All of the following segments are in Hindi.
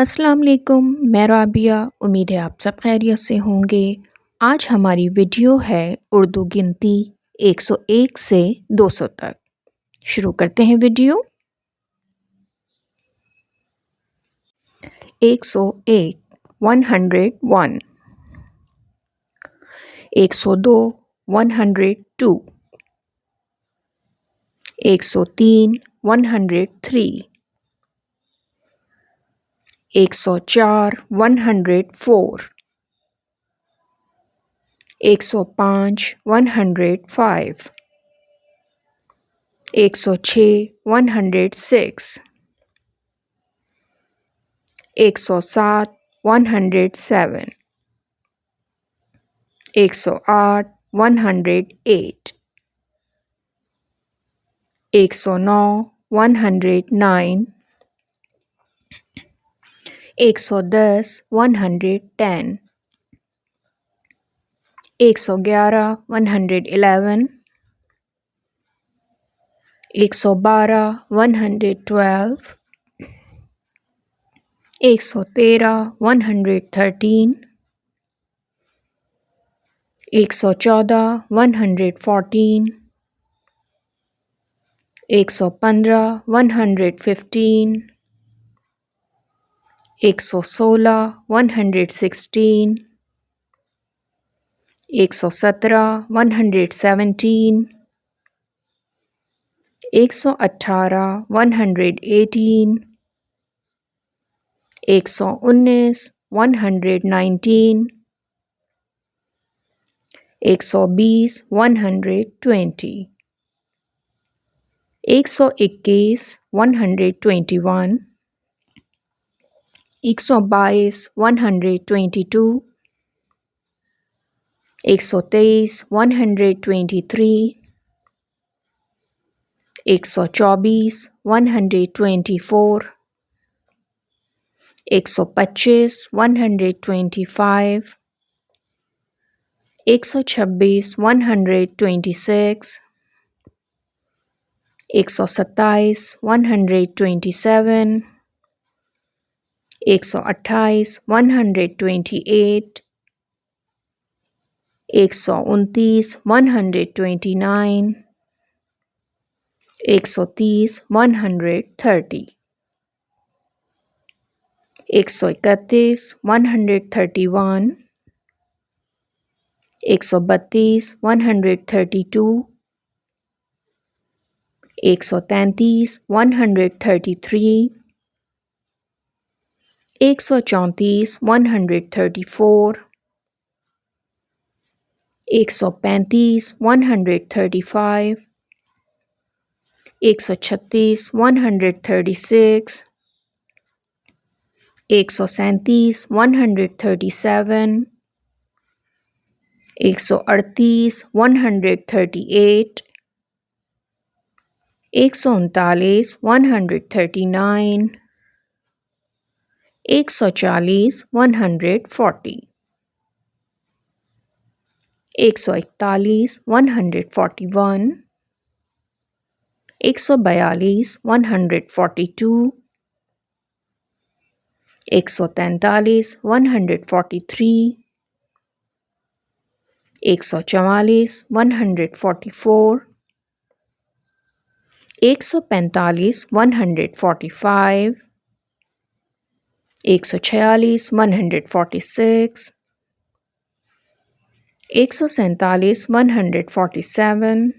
अस्सलाम वालेकुम, मैं राबिया। उम्मीद है आप सब खैरियत से होंगे। आज हमारी वीडियो है उर्दू गिनती 101 से 200 तक। शुरू करते हैं वीडियो। 101 101, 102 102, 103 103, 104 104, 105 105, 106 106, 107 107, 108 108, 109 109, 110 110, 111 111, 112 112, 113 113, 114 114, 115 115, 116 116, 117 117, 118 118, 119 119, 120 120, 121 121, 122 122, 123 123, 124 124, 125 125, 126 126, 127 127, 128 128, 129 129, 130 130, 131 131, 132 132, 133 133, 134 134, 135 135, 136 136, 137 137, 138 138, 139 139, 140 140, 141 141, 142 142, 143 143, 144 144, 145 145, 146 146, 147 147,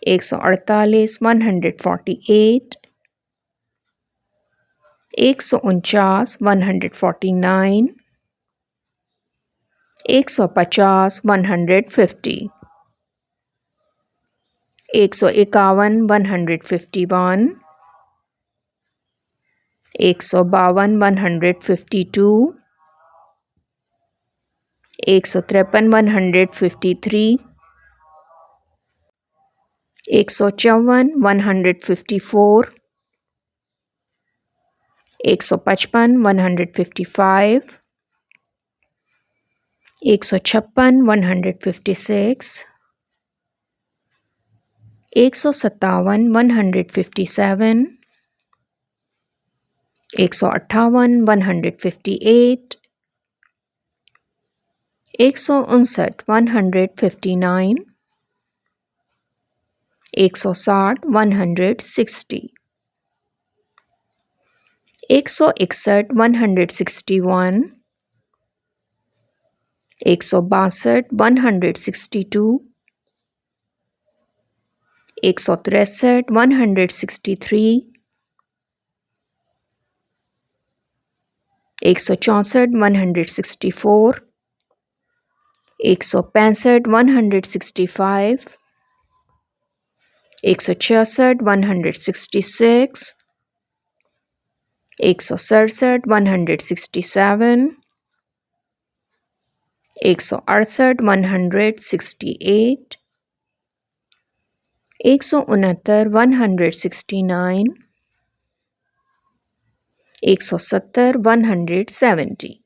148 148, 149 149, 150 150, 151 151, 152 152, 153 153, 154 154, 155 155, 156 156, 157 157, 158 158, 159 159, 160 160, 161 161, 162 162, 163 163, 164 164, 165 165, 166 166, 167 167, 168 168, 169 169, 170 170,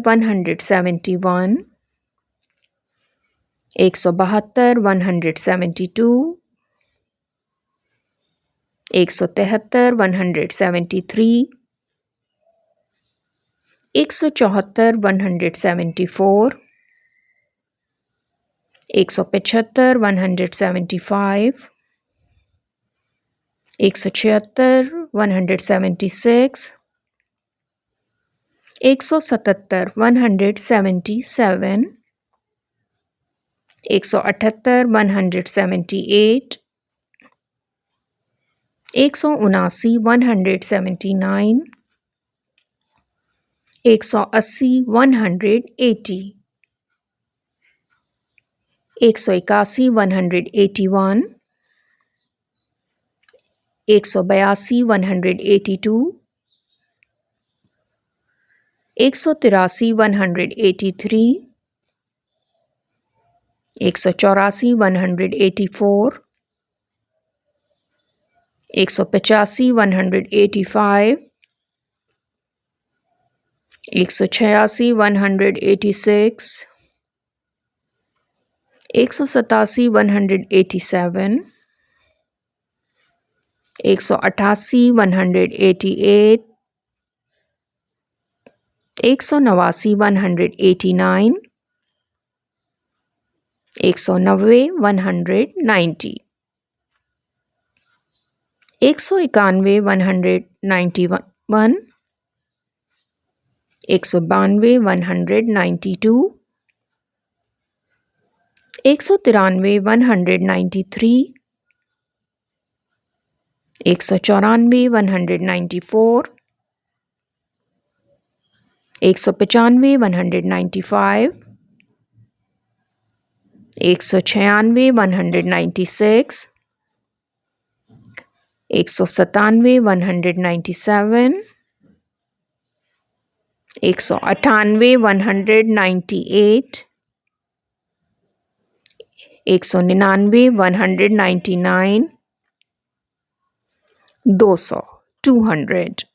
171 171, 172 172, 173 173, 174 174, 175 175, 176 176, 177 177, 178 178, 179 179, 180 180, 181 181, 182 182, 183 183, 184 184, 185 185, 186 186, 187 187, 188 188, 189 189, 190 190, 191 191, 192 192, 193 193, 194 194, 195 195, 196 196, 197 197, 198 198, 199 199, 200 200,